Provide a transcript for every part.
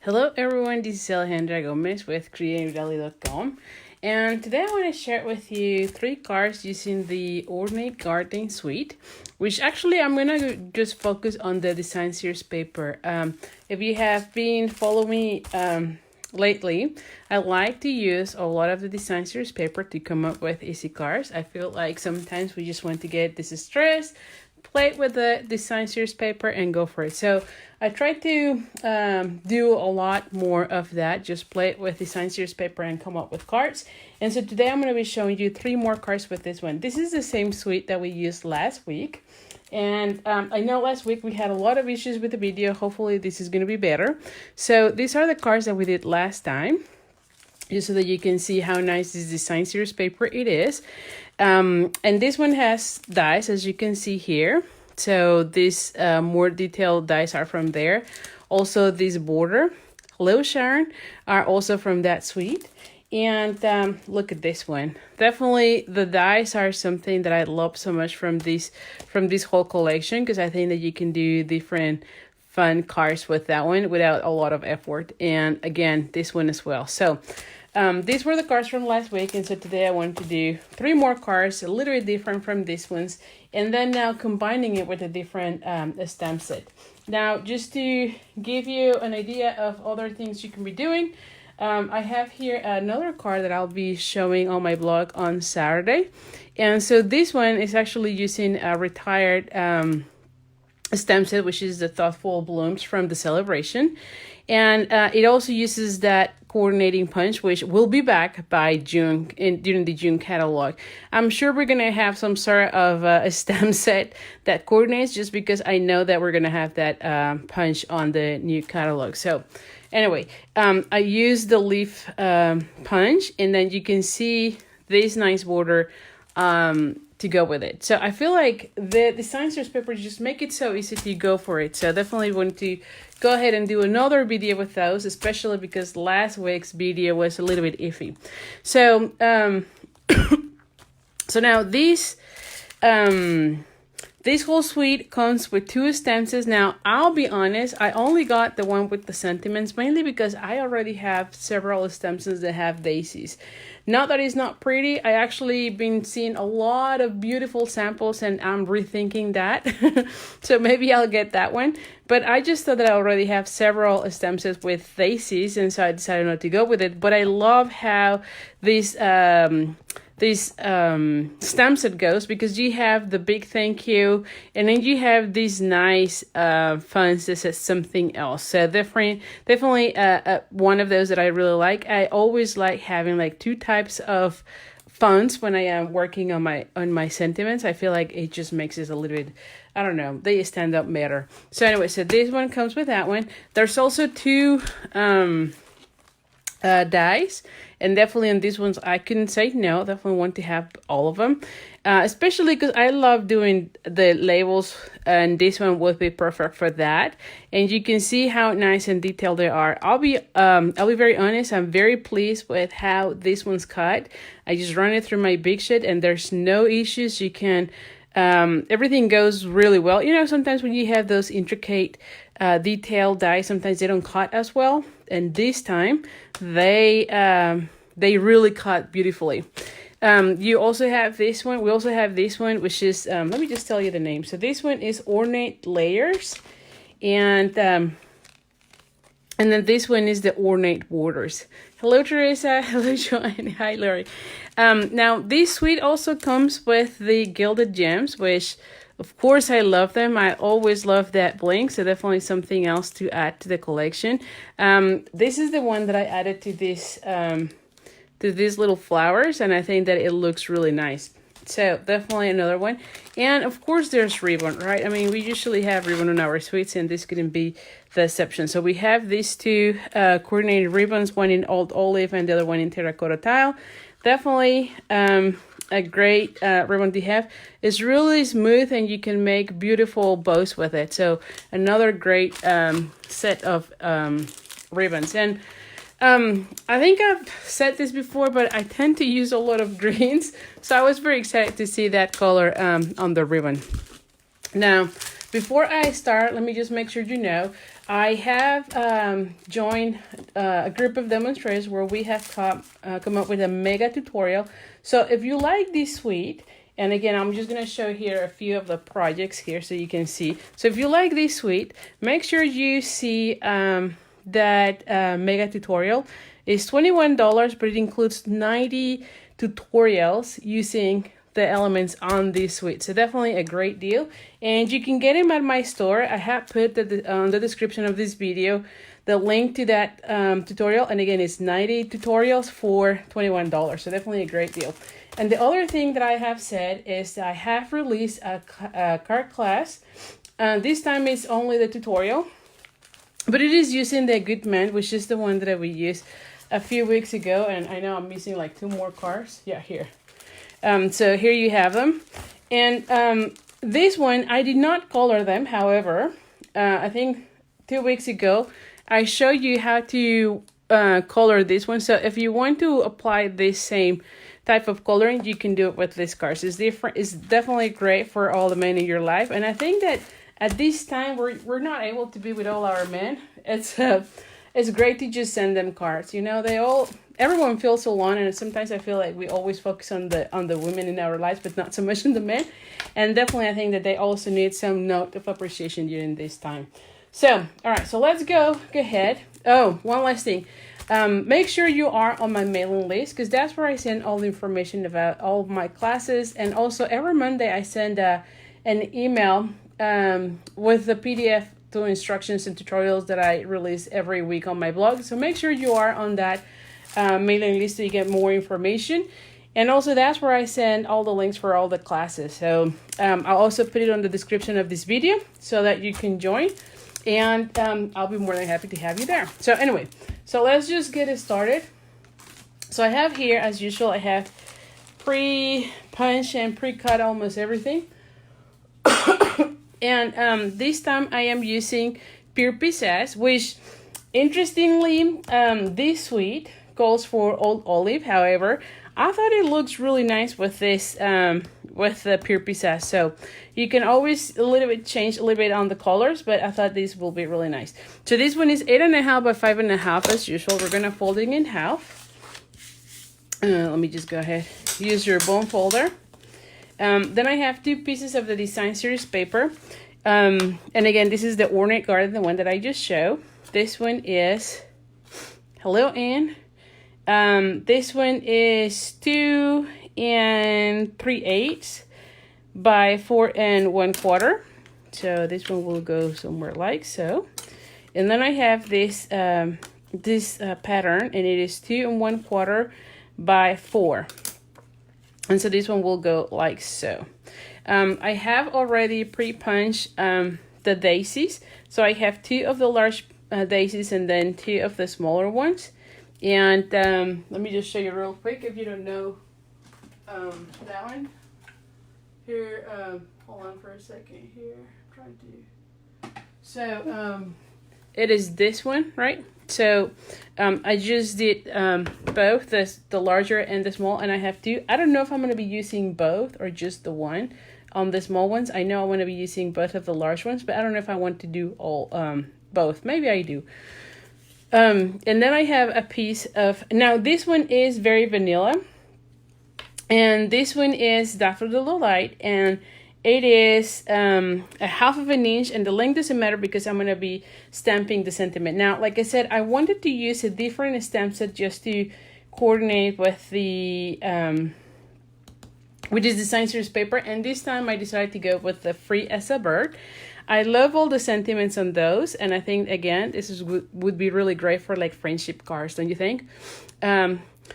Hello everyone, this is Alejandra Gomez with creatively.com, and today I want to share with you 3 cards using the Ornate Garden suite, which actually I'm going to just focus on the design series paper. If you have been following me lately, I like to use a lot of the design series paper to come up with easy cards. I feel like sometimes we just want to get distressed, play with the design series paper and go for it. So I try to do a lot more of that, just play it with design series paper and come up with cards. And so today I'm going to be showing you 3 more cards with this one. This is the same suite that we used last week. And I know last week we had a lot of issues with the video. Hopefully this is going to be better. So these are the cards that we did last time, just so that you can see how nice this design series paper it is. And this one has dies, as you can see here. So these more detailed dies are from there. Also this border, Hello Sharon, are also from that suite. And look at this one. Definitely the dies are something that I love so much from this whole collection, because I think that you can do different fun cards with that one without a lot of effort. And again, this one as well. So these were the cards from last week, and so today I want to do 3 more cards, a little bit different from these ones, and then now combining it with a different stamp set. Now, just to give you an idea of other things you can be doing, I have here another card that I'll be showing on my blog on Saturday, and so this one is actually using a retired stamp set, which is the Thoughtful Blooms from the Celebration, and it also uses that coordinating punch, which will be back by June during the June catalog. I'm sure we're gonna have some sort of a stamp set that coordinates, just because I know that we're gonna have that punch on the new catalog. So anyway, I used the leaf punch, and then you can see this nice border to go with it. So I feel like the design series paper just make it so easy to go for it. So definitely want to go ahead and do another video with those, especially because last week's video was a little bit iffy. So so now this whole suite comes with 2 stanzas. Now, I'll be honest, I only got the one with the sentiments, mainly because I already have several stanzas that have daisies. Not that it's not pretty. I actually been seeing a lot of beautiful samples, and I'm rethinking that. So maybe I'll get that one. But I just thought that I already have several stanzas with daisies, and so I decided not to go with it. But I love how this stamp set goes, because you have the big thank you, and then you have these nice fonts that says something else. So definitely one of those that I really like. I always like having like 2 types of fonts when I am working on my sentiments. I feel like it just makes it a little bit, I don't know, they stand up better. So anyway, so this one comes with that one. There's also 2 dies, and definitely on these ones I couldn't say no. Definitely want to have all of them, especially because I love doing the labels, and this one would be perfect for that. And you can see how nice and detailed they are. I'll be very honest, I'm very pleased with how this one's cut. I just run it through my Big Sheet and there's no issues. You can everything goes really well. You know, sometimes when you have those intricate detailed dies, sometimes they don't cut as well, and this time they really cut beautifully. You also have this one. We also have this one, which is let me just tell you the name. So this one is Ornate Layers, and then this one is the Ornate Borders. Hello, Teresa. Hello, Joanne. Hi, Lori. Now, this suite also comes with the Gilded Gems, which, of course, I love them. I always love that bling, so definitely something else to add to the collection. This is the one that I added to these little flowers, and I think that it looks really nice. So definitely another one. And of course there's ribbon, right? I mean, we usually have ribbon on our suites, and this couldn't be the exception. So we have these 2 coordinated ribbons, one in Old Olive and the other one in Terracotta Tile. Definitely a great ribbon to have. It's really smooth, and you can make beautiful bows with it. So another great set of ribbons. And I think I've said this before, but I tend to use a lot of greens, so I was very excited to see that color on the ribbon. Now, before I start, let me just make sure you know, I have joined a group of demonstrators where we have come up with a mega tutorial. So if you like this suite, and again, I'm just going to show here a few of the projects here so you can see. So if you like this suite, make sure you see that mega tutorial. It's $21, but it includes 90 tutorials using the elements on this suite. So definitely a great deal. And you can get them at my store. I have put on the description of this video the link to that tutorial. And again, it's 90 tutorials for $21. So definitely a great deal. And the other thing that I have said is that I have released a card class. This time it's only the tutorial, but it is using the Good Man, which is the one that we used a few weeks ago. And I know I'm missing like 2 more cards. Yeah, here. So here you have them. And this one, I did not color them. However, I think 2 weeks ago, I showed you how to color this one. So if you want to apply this same type of coloring, you can do it with this cards. It's different. It's definitely great for all the men in your life. And I think that at this time, we're not able to be with all our men. It's great to just send them cards. You know, everyone feels so alone, and sometimes I feel like we always focus on the women in our lives, but not so much on the men. And definitely, I think that they also need some note of appreciation during this time. So, all right, so let's go ahead. Oh, one last thing. Make sure you are on my mailing list, because that's where I send all the information about all of my classes. And also every Monday I send an email with the PDF to instructions and tutorials that I release every week on my blog. So make sure you are on that mailing list so you get more information. And also that's where I send all the links for all the classes. So I'll also put it on the description of this video so that you can join. And I'll be more than happy to have you there. So anyway, so let's just get it started. So I have here, as usual, I have pre-punched and pre-cut almost everything. And this time I am using Pure Pieces, which interestingly, this suite calls for Old Olive. However, I thought it looks really nice with this, with the Pure Pieces. So you can always change a little bit on the colors, but I thought this will be really nice. So this one is 8.5 by 5.5 as usual. We're gonna fold it in half. Let me just go ahead. Use your bone folder. Then I have 2 pieces of the Design Series paper. And again, this is the Ornate Garden, the one that I just showed. This one is Hello Anne. This one is 2 3/8 by 4 1/4. So this one will go somewhere like so. And then I have this pattern, and it is 2 1/4 by 4. And so this one will go like so. I have already pre-punched the daisies. So I have 2 of the large daisies and then 2 of the smaller ones. And let me just show you real quick if you don't know that one. Here, hold on for a second here. Trying to. So it is this one, right? So I just did both the larger and the small, and I have 2. I don't know if I'm going to be using both or just the one on the small ones. I know I want to be using both of the large ones, but I don't know if I want to do all both. Maybe I do. And then I have a piece of, now this one is very vanilla, and this one is Daffodil Delight, and it is a 1/2 inch, and the length doesn't matter because I'm going to be stamping the sentiment. Now, like I said, I wanted to use a different stamp set just to coordinate with the with this Design Series paper, and this time I decided to go with the Free as a Bird. I love all the sentiments on those, and I think, again, this would be really great for like friendship cards, don't you think?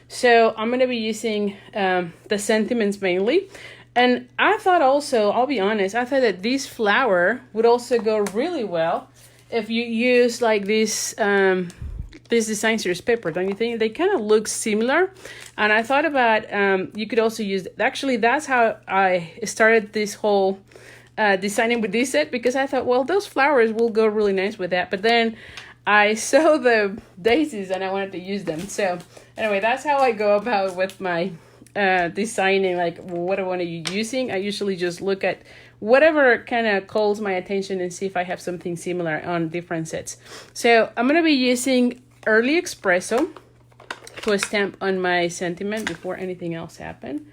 So I'm going to be using the sentiments mainly. And I thought also, I'll be honest, I thought that this flower would also go really well if you use like this this Design Series paper, don't you think? They kind of look similar. And I thought about, you could also use, actually that's how I started this whole designing with this set, because I thought, well, those flowers will go really nice with that. But then I saw the daisies and I wanted to use them. So anyway, that's how I go about with my designing, like what I want to be using. I usually just look at whatever kind of calls my attention and see if I have something similar on different sets. So I'm going to be using Early Espresso to stamp on my sentiment before anything else happened.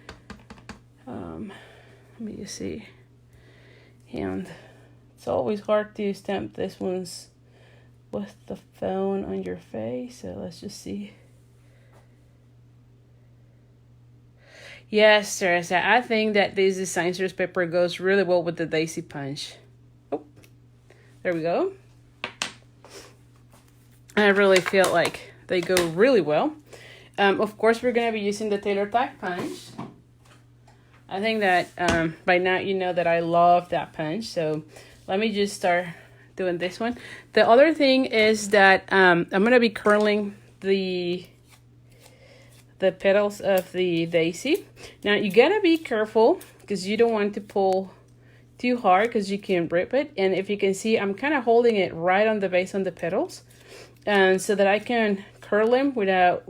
Let me just see. And it's always hard to stamp this one's with the phone on your face. So let's just see. Yes, Teresa, I think that this design series paper goes really well with the daisy punch. Oh, there we go. I really feel like they go really well. Of course, we're going to be using the Tailor Tack punch. I think that by now you know that I love that punch. So let me just start doing this one. The other thing is that I'm going to be curling the petals of the daisy. Now you got to be careful because you don't want to pull too hard because you can rip it. And if you can see, I'm kind of holding it right on the base on the petals. And so that I can curl them without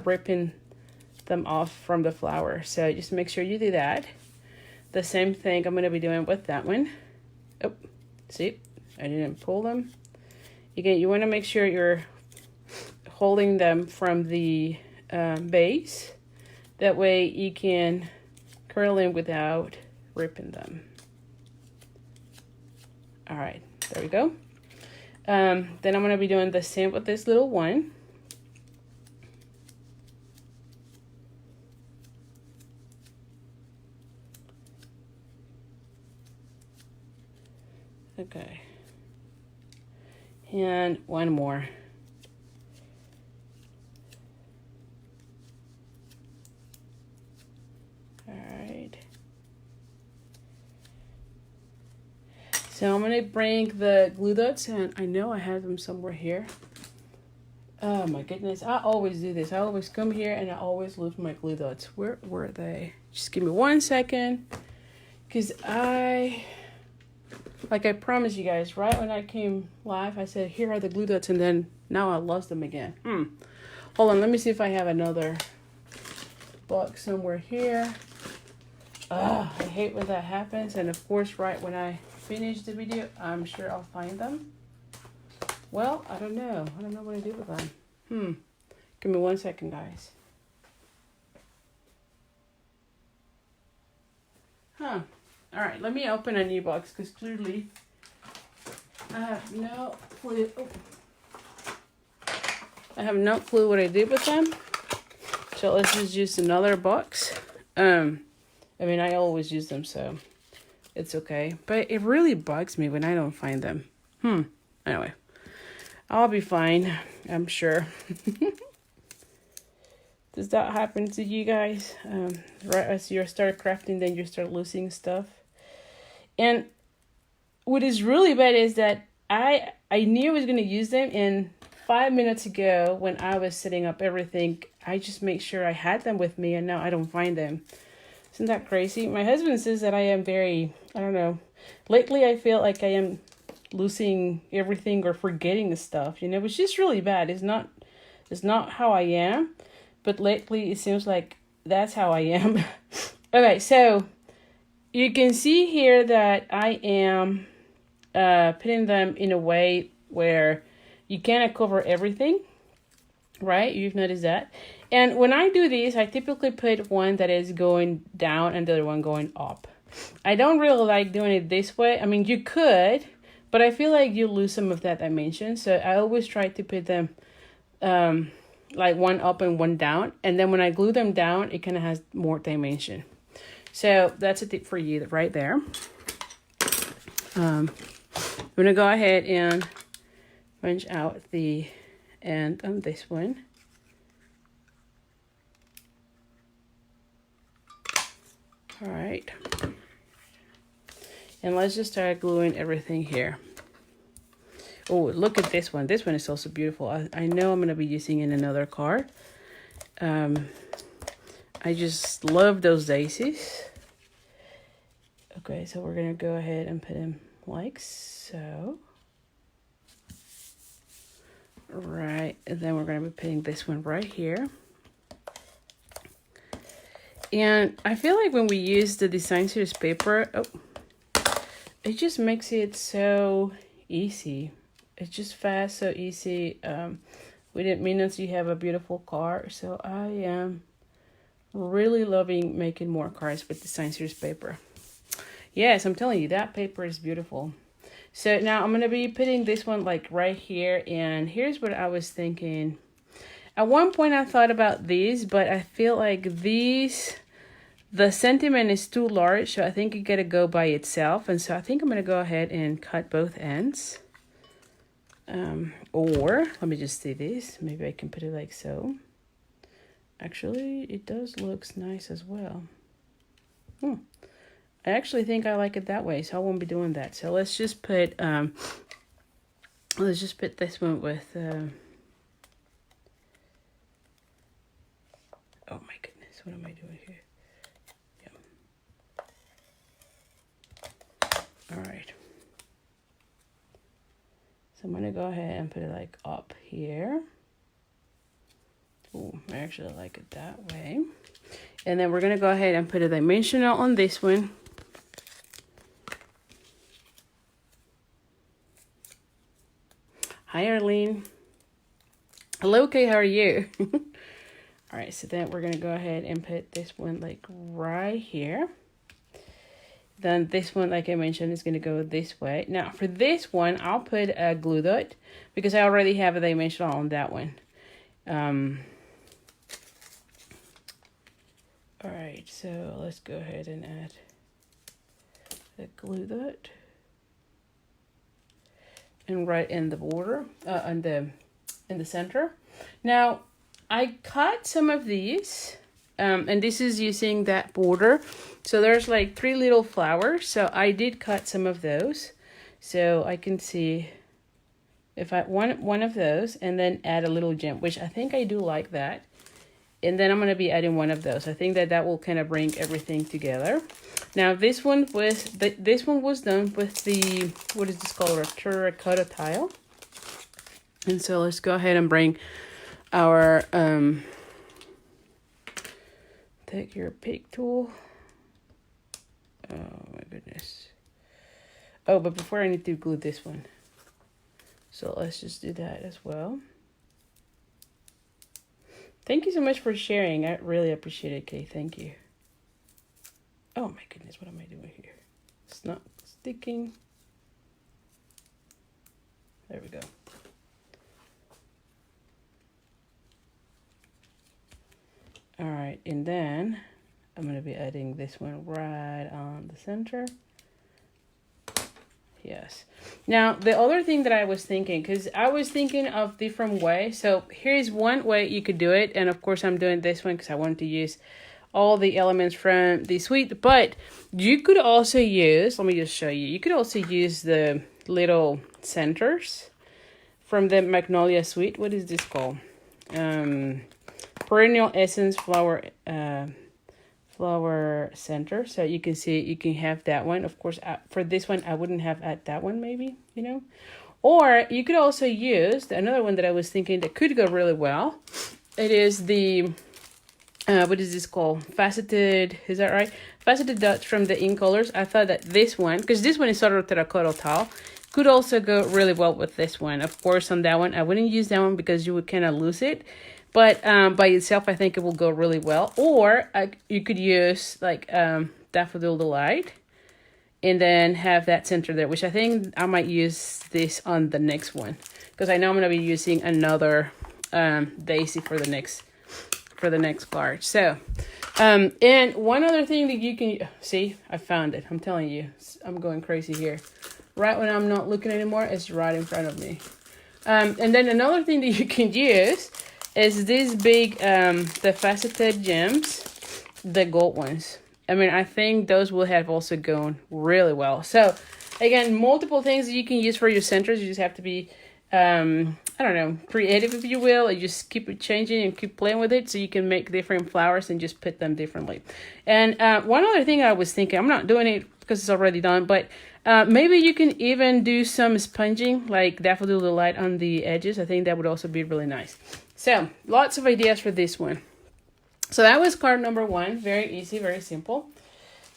ripping them off from the flower. So just make sure you do that. The same thing I'm going to be doing with that one. Oh, see, I didn't pull them. Again, you want to make sure you're holding them from the base. That way you can curl them without ripping them. All right, there we go. Then I'm going to be doing the same with this little one. Okay. And one more. All right. So I'm going to bring the glue dots, and I know I have them somewhere here. Oh my goodness, I always do this. I always come here and I always lose my glue dots. Where were they? Just give me 1 second. Because like I promised you guys, right when I came live, I said, here are the glue dots, and then now I lost them again. Hold on, let me see if I have another box somewhere here. I hate when that happens, and of course, right when I finish the video, I'm sure I'll find them. Well, I don't know. I don't know what to do with them. Give me 1 second, guys. All right, let me open a new box because clearly I have no clue. I have no clue what I did with them. So let's just use another box. I mean, I always use them, so it's okay. But it really bugs me when I don't find them. Anyway, I'll be fine, I'm sure. Does that happen to you guys? Right as you start crafting, then you start losing stuff. And what is really bad is that I knew I was going to use them, and 5 minutes ago when I was setting up everything, I just made sure I had them with me, and now I don't find them. Isn't that crazy? My husband says that I am very, I don't know. Lately I feel like I am losing everything or forgetting the stuff, which is really bad. It's not how I am, but lately it seems like that's how I am. Okay, so you can see here that I am putting them in a way where you cannot cover everything, right? You've noticed that. And when I do this, I typically put one that is going down and the other one going up. I don't really like doing it this way. I mean, you could, but I feel like you lose some of that dimension. So I always try to put them like one up and one down. And then when I glue them down, it kind of has more dimension. So that's a tip for you right there. I'm going to go ahead and punch out the end on this one. All right. And let's just start gluing everything here. Oh, look at this one. This one is also beautiful. I know I'm going to be using in another card. I just love those daisies. Okay, so we're going to go ahead and put them like so. Right, and then we're going to be putting this one right here. And I feel like when we use the design series paper, it just makes it so easy. It's just fast, so easy. Within minutes you have a beautiful card. So I am really loving making more cards with the Sign Series paper. Yes, I'm telling you, that paper is beautiful. So now I'm going to be putting this one like right here. And here's what I was thinking. At one point I thought about these, but I feel like these, the sentiment is too large. So I think it gotta go by itself. And so I think I'm going to go ahead and cut both ends. Or let me just see this. Maybe I can put it like so. Actually, it does looks nice as well. I actually think I like it that way, so I won't be doing that. So let's just put this one with oh my goodness, what am I doing here? Yeah. All right. So I'm gonna go ahead and put it like up here. Oh, I actually like it that way. And then we're gonna go ahead and put a dimensional on this one. Hi, Arlene. Hello, Kay, how are you? All right, so then we're gonna go ahead and put this one like right here. Then this one, like I mentioned, is gonna go this way. Now for this one, I'll put a glue dot because I already have a dimensional on that one. All right, so let's go ahead and add the glue dot. And right in the border, in the center. Now, I cut some of these, and this is using that border. So there's like 3 little flowers. So I did cut some of those. So I can see if I want one of those and then add a little gem, which I think I do like that. And then I'm going to be adding one of those. I think that will kind of bring everything together. Now this one was done with the, what is this called, a terracotta tile. And so let's go ahead and bring our take your pick tool. Oh my goodness. Oh, but before I need to glue this one. So let's just do that as well. Thank you so much for sharing. I really appreciate it, Kay. Thank you. Oh my goodness, what am I doing here? It's not sticking. There we go. All right, and then I'm going to be adding this one right on the center. Yes. Now, the other thing that I was thinking, because I was thinking of different ways. So here's one way you could do it. And of course, I'm doing this one because I wanted to use all the elements from the suite. But you could also use, let me just show you. You could also use the little centers from the Magnolia suite. What is this called? Perennial Essence Flower center. So you can see, you can have that one. Of course, for this one, I wouldn't have at that one, maybe, you know. Or you could also use another one that I was thinking that could go really well. It is the, what is this called? Faceted, is that right? Faceted dots from the In Colors. I thought that this one, because this one is sort of terracotta tile, could also go really well with this one. Of course, on that one, I wouldn't use that one because you would kind of lose it. But by itself, I think it will go really well. Or you could use like Daffodil Delight and then have that center there, which I think I might use this on the next one. Because I know I'm going to be using another daisy for the next card. So, and one other thing that you can, see, I found it. I'm telling you, I'm going crazy here. Right when I'm not looking anymore, it's right in front of me. And then another thing that you can use is these big, the faceted gems, the gold ones. I mean, I think those will have also gone really well. So, again, multiple things that you can use for your centers. You just have to be, I don't know, creative, if you will. You just keep it changing and keep playing with it so you can make different flowers and just put them differently. And one other thing I was thinking, I'm not doing it because it's already done, but maybe you can even do some sponging, like Daffodil Delight on the edges. I think that would also be really nice. So, lots of ideas for this one. So that was card number 1. Very easy, very simple.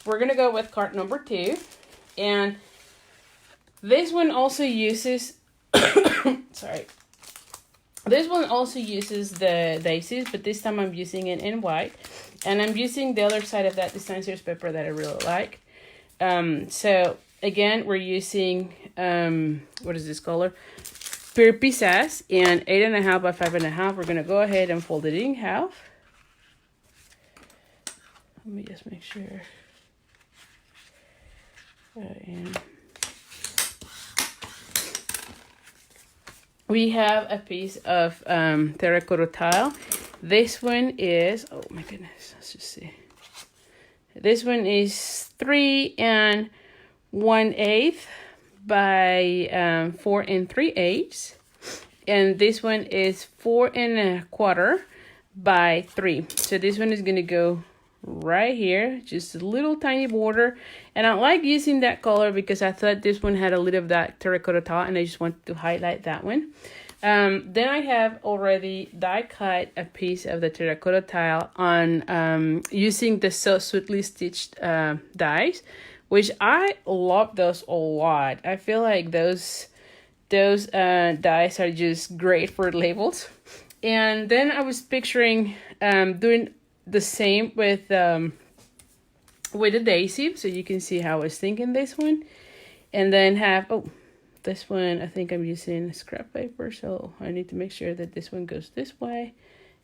We're going to go with card number 2. And This one also uses, sorry. This one also uses the daisies, but this time I'm using it in white. And I'm using the other side of that design series paper that I really like. So again, we're using, what is this color? Pure Pieces, and 8.5 by 5.5. We're going to go ahead and fold it in half. Let me just make sure. And we have a piece of terracotta tile. This one is, oh my goodness, let's just see. This one is 3 1/8 by 4 3/8. And this one is 4 1/4 by 3. So this one is going to go right here, just a little tiny border. And I like using that color because I thought this one had a little of that terracotta tile, and I just wanted to highlight that one. Then I have already die cut a piece of the terracotta tile on using the So Sweetly Stitched dies, which I love those a lot. I feel like those dies are just great for labels. And then I was picturing doing the same with the daisy, so you can see how I was thinking this one. And then have, oh, this one, I think I'm using scrap paper, so I need to make sure that this one goes this way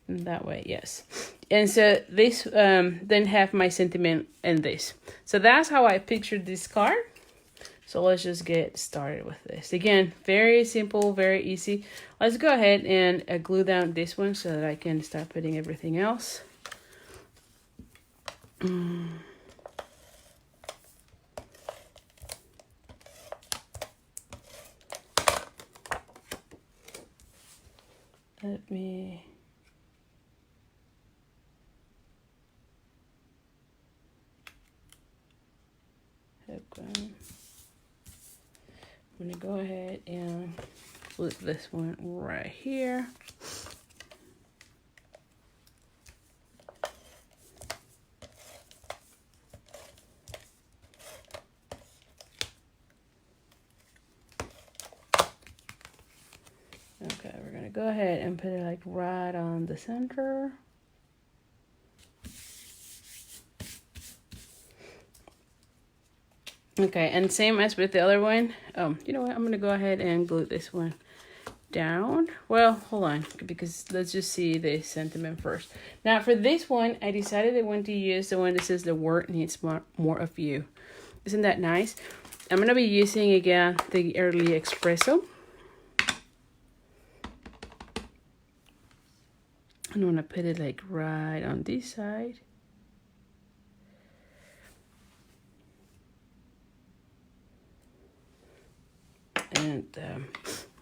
and that way, yes. And so this, then have my sentiment in this. So that's how I pictured this card. So let's just get started with this. Again, very simple, very easy. Let's go ahead and glue down this one so that I can start putting everything else. Let me... I'm going to go ahead and flip this one right here. Okay, we're going to go ahead and put it like right on the center. Okay, and same as with the other one. You know what? I'm going to go ahead and glue this one down. Well, hold on, because let's just see the sentiment first. Now, for this one, I decided I want to use the one that says the world needs more of you. Isn't that nice? I'm going to be using, again, the Early Espresso. I'm going to put it like right on this side. And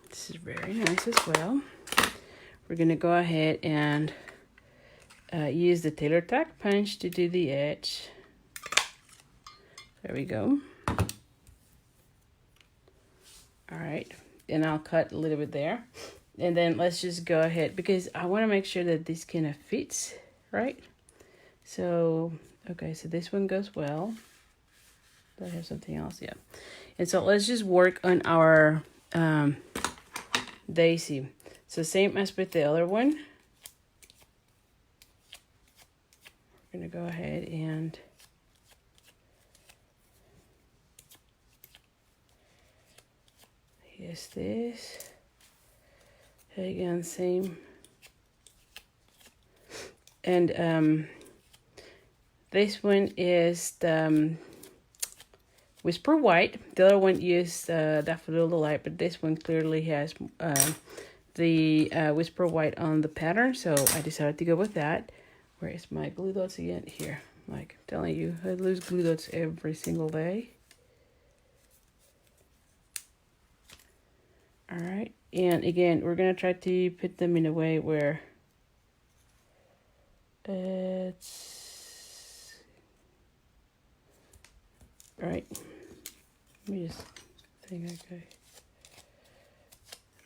this is very nice as well. We're going to go ahead and use the tailor tack punch to do the edge. There we go. All right. And I'll cut a little bit there. And then let's just go ahead, because I want to make sure that this kind of fits, right? So, okay, so this one goes well. Do I have something else? Yeah. And so let's just work on our daisy. So same as with the other one. We're going to go ahead and here's this. Again, same. And this one is the Whisper White. The other one is Daffodil Delight, but this one clearly has the Whisper White on the pattern, so I decided to go with that. Where is my glue dots again? Here. Like I'm telling you, I lose glue dots every single day. All right, and again, we're gonna try to put them in a way where it's all right. Let me just think. Okay,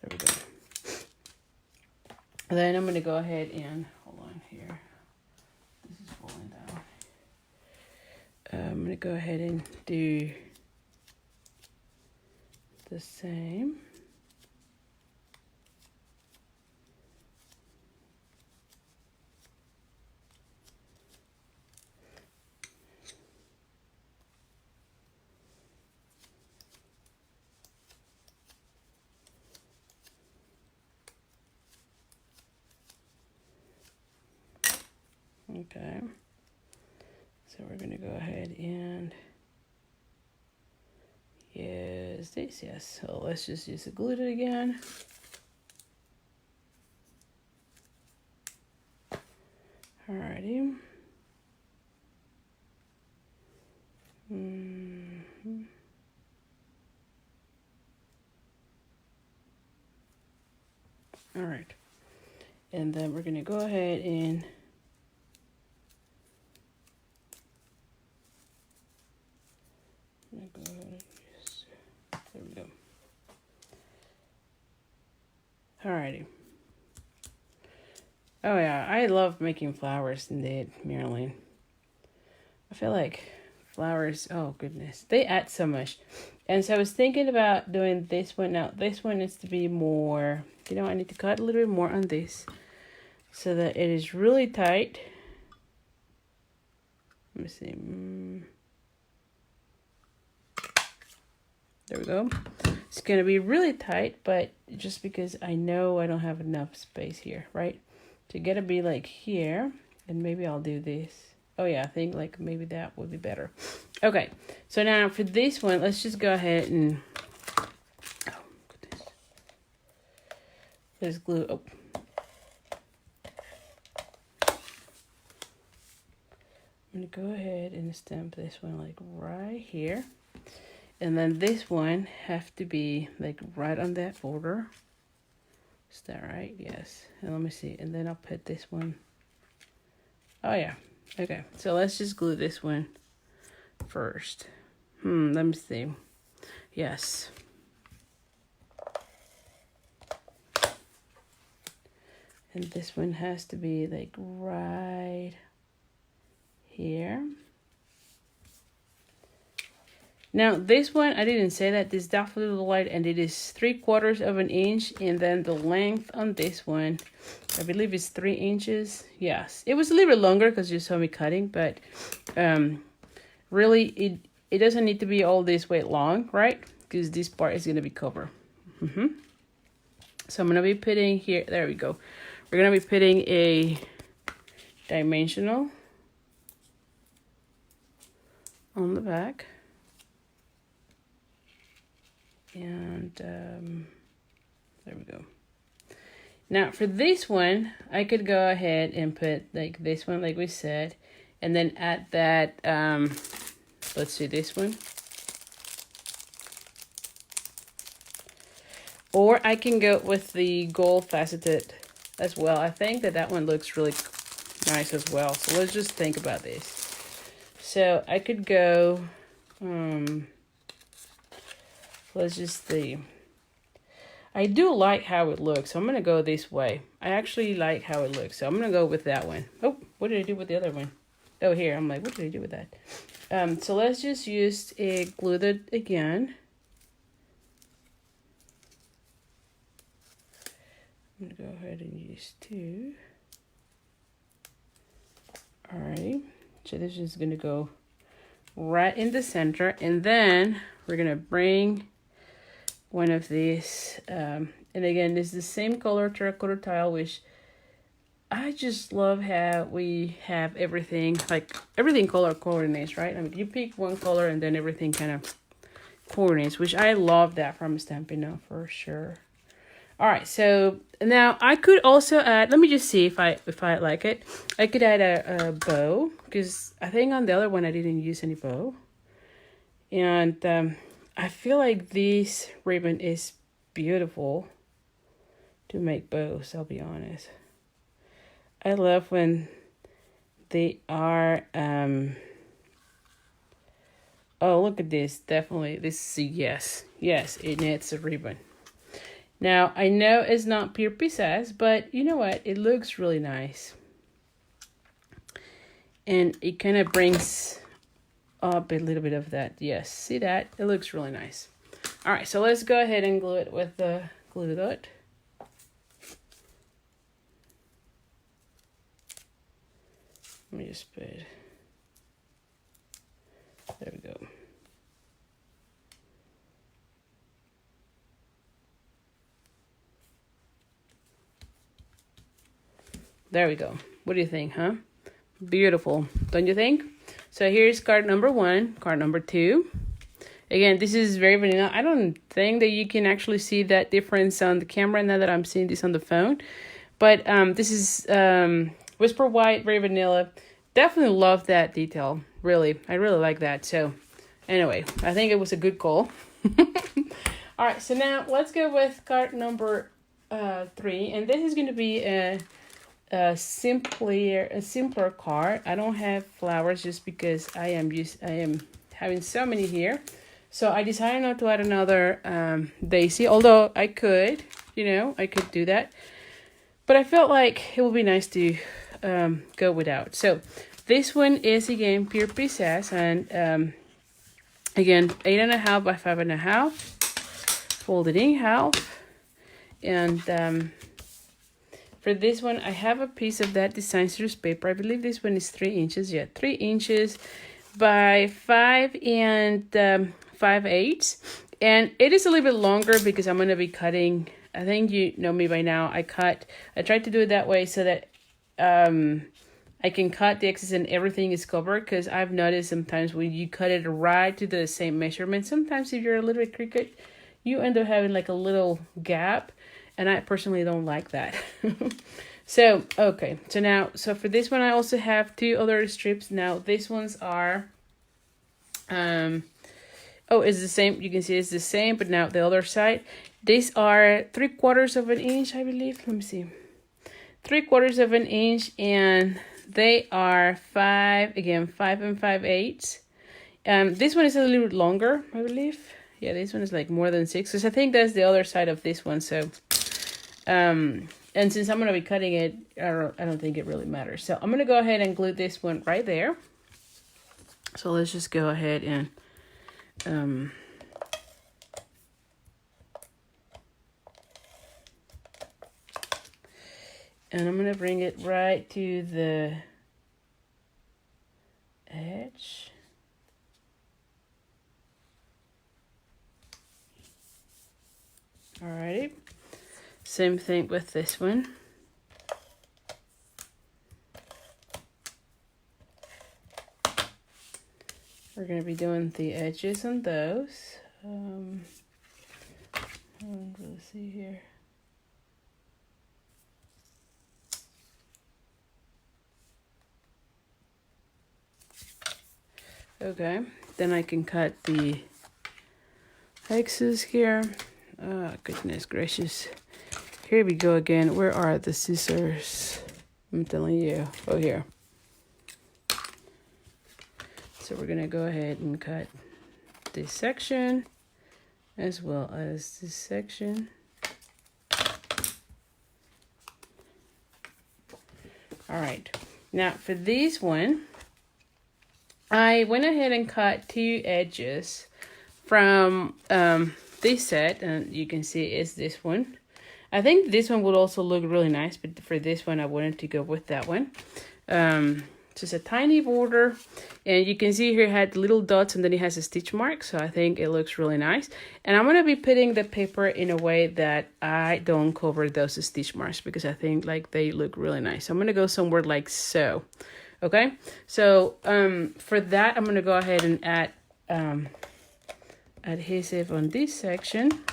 there we go. And then I'm gonna go ahead and hold on here. This is falling down. I'm gonna go ahead and do the same. Okay, so we're going to go ahead and use this. Yes, so let's just use the glue again. Alrighty. All right, and then we're going to go ahead and there we go. Alrighty. Oh yeah, I love making flowers indeed, Marilyn. I feel like flowers, oh goodness, they add so much. And so I was thinking about doing this one. Now this one needs to be more, you know, I need to cut a little bit more on this so that it is really tight. Let me see. There we go. It's going to be really tight, but just because I know I don't have enough space here, right? To get to be like here, and maybe I'll do this. Oh yeah, I think like maybe that would be better. Okay, so now for this one, let's just go ahead and, oh goodness. Let's glue, oh. I'm going to go ahead and stamp this one like right here. And then this one have to be like right on that border. Is that right? Yes. And let me see. And then I'll put this one. Oh yeah. Okay. So let's just glue this one first. Let me see. Yes. And this one has to be like right here. Now this one, I didn't say that, this daffodil light, and it is 3/4 of an inch, and then the length on this one, I believe is 3 inches. Yes, it was a little bit longer because you saw me cutting, but really it doesn't need to be all this way long, right? Because this part is going to be covered. So I'm going to be putting here, there we go. We're going to be putting a dimensional on the back. And there we go. Now for this one, I could go ahead and put like this one, like we said, and then add that, let's see, this one. Or I can go with the gold faceted as well. I think that one looks really nice as well. So let's just think about this. So I could go, let's just see. I do like how it looks, so I'm going to go this way. I actually like how it looks, so I'm going to go with that one. Oh, what did I do with the other one? Oh, here. I'm like, what did I do with that? So let's just use a glue that again. I'm going to go ahead and use 2. Alrighty. So this is going to go right in the center, and then we're going to bring one of these, and again, this is the same color terracotta tile, which I just love how we have everything, like everything color coordinates, right? I mean, you pick one color and then everything kind of coordinates, which I love that from Stampin' Up for sure. All right, so now I could also add, let me just see if I like it. I could add a bow, because I think on the other one I didn't use any bow. And I feel like this ribbon is beautiful to make bows, I'll be honest. I love when they are, oh, look at this. Definitely, this is yes, it needs a ribbon. Now, I know it's not pure pieces, but you know what? It looks really nice. And it kind of brings up a little bit of that. Yes, see that? It looks really nice. All right, so let's go ahead and glue it with the glue dot. Let me just put it. There we go. There we go. What do you think, huh? Beautiful, don't you think? So here's card number 1, card number 2. Again, this is very vanilla. I don't think that you can actually see that difference on the camera now that I'm seeing this on the phone. But this is Whisper White, very vanilla. Definitely love that detail. Really, I really like that. So anyway, I think it was a good call. All right, so now let's go with card number 3. And this is going to be a simpler card. I don't have flowers just because I am having so many here. So I decided not to add another daisy, although I could, I could do that. But I felt like it would be nice to go without. So this one is again pure princess, and again 8.5 by 5.5, folded in half. And for this one, I have a piece of that design series paper. I believe this one is 3 inches. Yeah, 3 inches by 5 5/8. And it is a little bit longer because I'm going to be cutting. I think you know me by now. I tried to do it that way so that I can cut the excess and everything is covered, because I've noticed sometimes when you cut it right to the same measurement, sometimes if you're a little bit crooked, you end up having like a little gap. And I personally don't like that. So, okay. So for this one, I also have 2 other strips. Now, these ones are, it's the same. You can see it's the same, but now the other side. These are 3/4 of an inch, I believe. Let me see. 3/4 of an inch, and they are 5 and 5/8. This one is a little bit longer, I believe. Yeah, this one is like more than 6, because I think that's the other side of this one. So, and since I'm going to be cutting it, I don't think it really matters. So I'm going to go ahead and glue this one right there. So let's just go ahead and and I'm going to bring it right to the edge. Alrighty. Same thing with this one. We're going to be doing the edges on those. Let's see here. Okay, then I can cut the excess here. Oh, goodness gracious. Here we go again. Where are the scissors? I'm telling you. Oh, here. So we're going to go ahead and cut this section as well as this section. All right. Now for this one, I went ahead and cut 2 edges from this set, and you can see it's this one. I think this one would also look really nice, but for this one I wanted to go with that one. Just a tiny border, and you can see here it had little dots and then it has a stitch mark, so I think it looks really nice. And I'm going to be putting the paper in a way that I don't cover those stitch marks, because I think like they look really nice. So I'm going to go somewhere like so. Okay, so for that I'm going to go ahead and add adhesive on this section.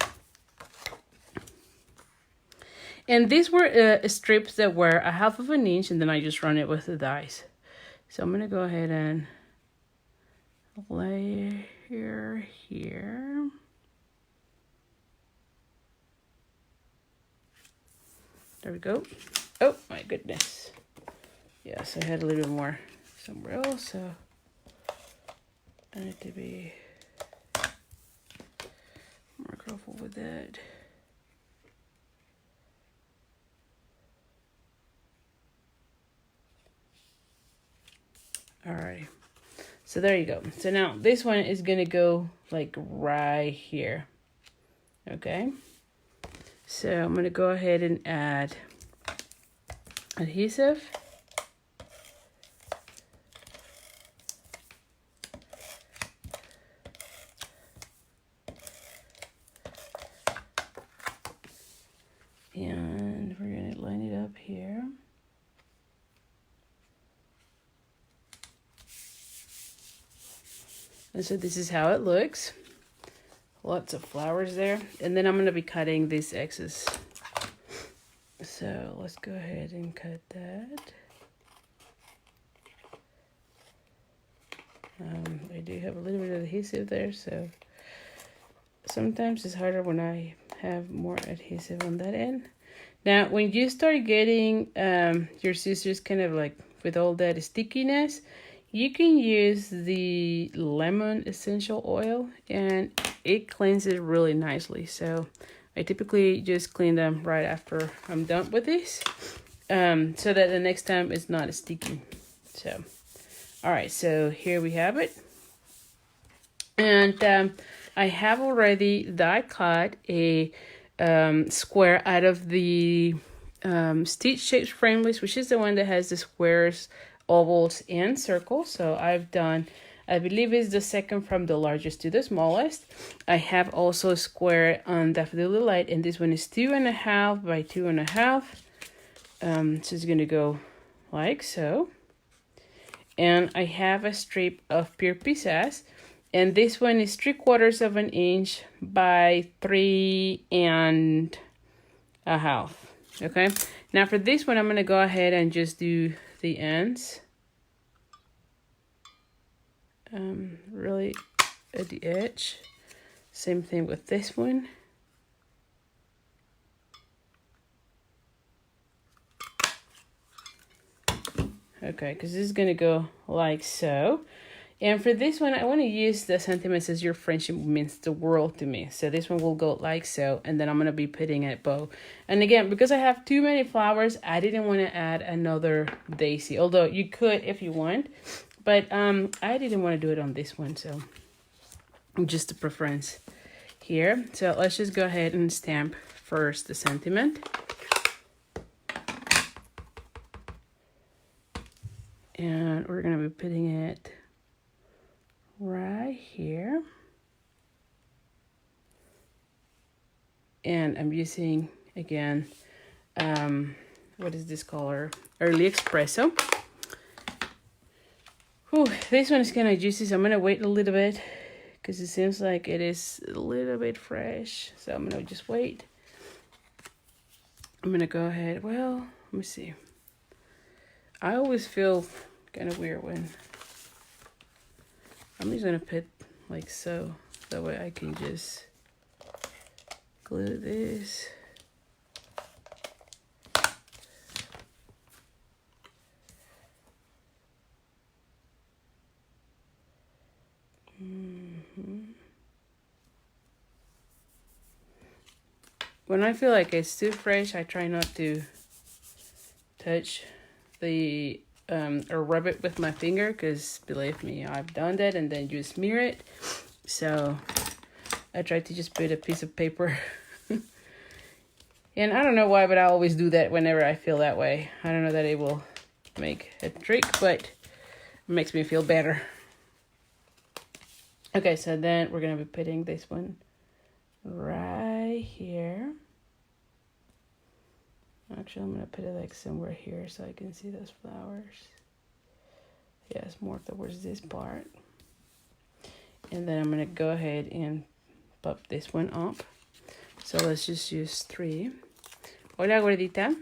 And these were strips that were 1/2 an inch, and then I just run it with the dies. So I'm going to go ahead and layer here. There we go. Oh my goodness. Yes, I had a little bit more somewhere else, so I need to be more careful with that. Alrighty, so there you go. So now this one is gonna go like right here. Okay, so I'm going to go ahead and add adhesive. And we're going to line it up here. And so this is how it looks. Lots of flowers there. And then I'm going to be cutting this excess. So let's go ahead and cut that. I do have a little bit of adhesive there, so sometimes it's harder when I have more adhesive on that end. Now, when you start getting your scissors kind of like with all that stickiness, you can use the lemon essential oil and it cleans it really nicely. So I typically just clean them right after I'm done with this, so that the next time it's not sticky. So, all right, so here we have it. And I have already die cut a square out of the Stitch Shapes Frameless, which is the one that has the squares, ovals, and circles. So I've done, I believe it's the second from the largest to the smallest. I have also a square on Daffodil Delight, and this one is 2.5 by 2.5. So it's gonna go like so. And I have a strip of pure pieces, and this one is 3/4 of an inch by 3.5. Okay, now for this one, I'm gonna go ahead and just do the ends. Really at the edge. Same thing with this one. Okay, because this is gonna go like so. And for this one, I want to use the sentiment says your friendship means the world to me. So this one will go like so, and then I'm going to be putting a bow. And again, because I have too many flowers, I didn't want to add another daisy. Although you could if you want, but I didn't want to do it on this one. So just a preference here. So let's just go ahead and stamp first the sentiment. And we're going to be putting it right here, and I'm using again what is this color, Early Espresso. Whew, this one is kind of juicy, so I'm gonna wait a little bit because it seems like it is a little bit fresh, so I'm gonna just wait. I'm gonna go ahead, well, let me see, I always feel kind of weird when I'm just gonna put like so, that way I can just glue this. When I feel like it's too fresh, I try not to touch the or rub it with my finger, because believe me, I've done that and then you smear it. So I try to just put a piece of paper and I don't know why, but I always do that whenever I feel that way. I don't know that it will make a trick, but it makes me feel better. Okay, so then we're gonna be putting this one right here. Actually, I'm gonna put it like somewhere here so I can see those flowers. Yes, more towards this part. And then I'm gonna go ahead and pop this one up. So let's just use 3. Hola, gordita.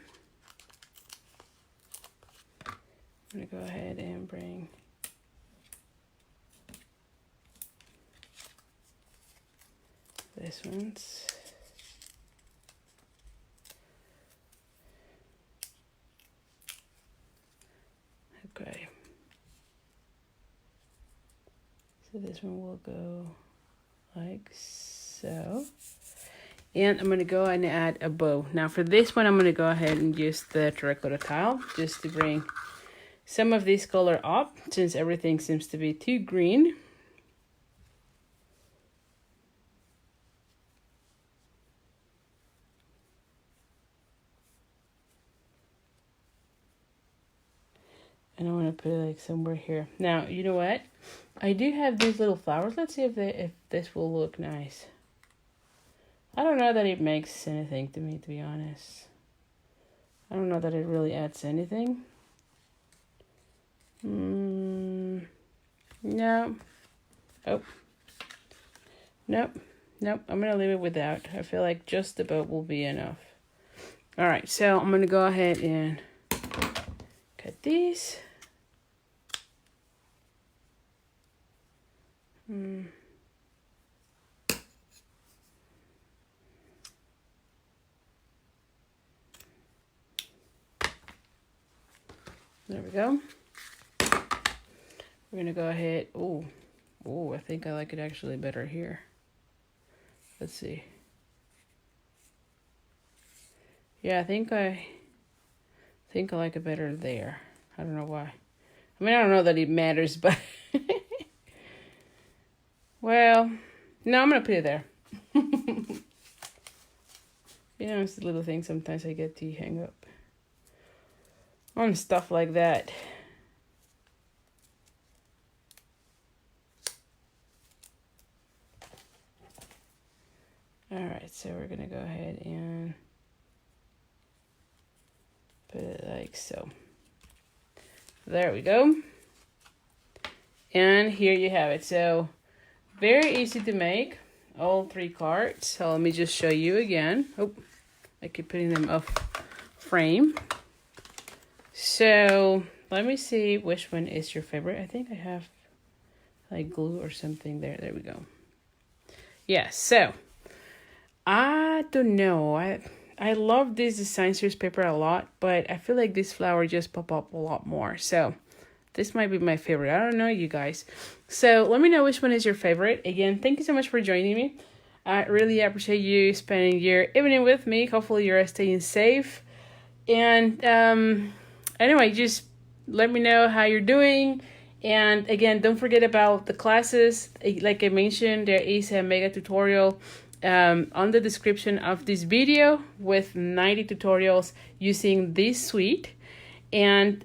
I'm gonna go ahead and bring this one's. Okay. So this one will go like so. And I'm going to go and add a bow. Now for this one, I'm going to go ahead and use the terracotta tile just to bring some of this color up, since everything seems to be too green. And I want to put it like somewhere here. Now, you know what? I do have these little flowers. Let's see if this will look nice. I don't know that it makes anything to me, to be honest. I don't know that it really adds anything. No. Oh. Nope. Nope. I'm going to leave it without. I feel like just the boat will be enough. All right. So I'm going to go ahead and cut these. There we go. We're gonna go ahead. Oh, I think I like it actually better here. Let's see. Yeah, I think I like it better there. I don't know why. I mean, I don't know that it matters, but well, no, I'm gonna put it there. You know, it's the little thing sometimes I get to hang up on stuff like that. All right, so we're gonna go ahead and put it like so. There we go. And here you have it. So very easy to make, all 3 cards. So let me just show you again. Oh, I keep putting them off frame. So let me see which one is your favorite. I think I have like glue or something there. There we go. Yeah, so I don't know. I love this design series paper a lot, but I feel like this flower just pop up a lot more. So this might be my favorite. I don't know, you guys. So let me know which one is your favorite. Again, thank you so much for joining me. I really appreciate you spending your evening with me. Hopefully you're staying safe. And anyway, just let me know how you're doing. And again, don't forget about the classes. Like I mentioned, there is a mega tutorial on the description of this video with 90 tutorials using this suite. And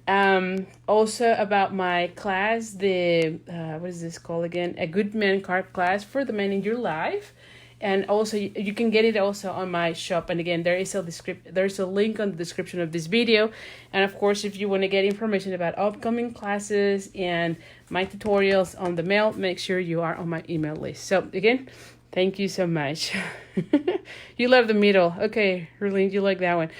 also about my class, the what is this called again? A Good Man card class for the men in your life. And also you can get it also on my shop. And again, there's a link on the description of this video. And of course, if you want to get information about upcoming classes and my tutorials on the mail, make sure you are on my email list. So again, thank you so much. You love the middle. Okay, Erlene, you like that one.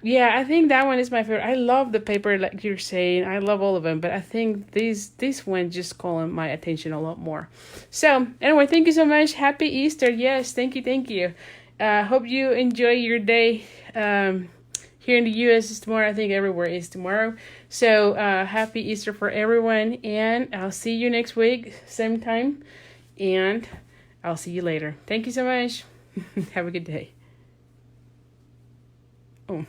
Yeah, I think that one is my favorite. I love the paper, like you're saying. I love all of them, but I think this one just calling my attention a lot more. So anyway, thank you so much. Happy Easter. Yes, thank you. Hope you enjoy your day. Here in the U.S. is tomorrow. I think everywhere is tomorrow. So happy Easter for everyone, and I'll see you next week, same time, and I'll see you later. Thank you so much. Have a good day. Oh.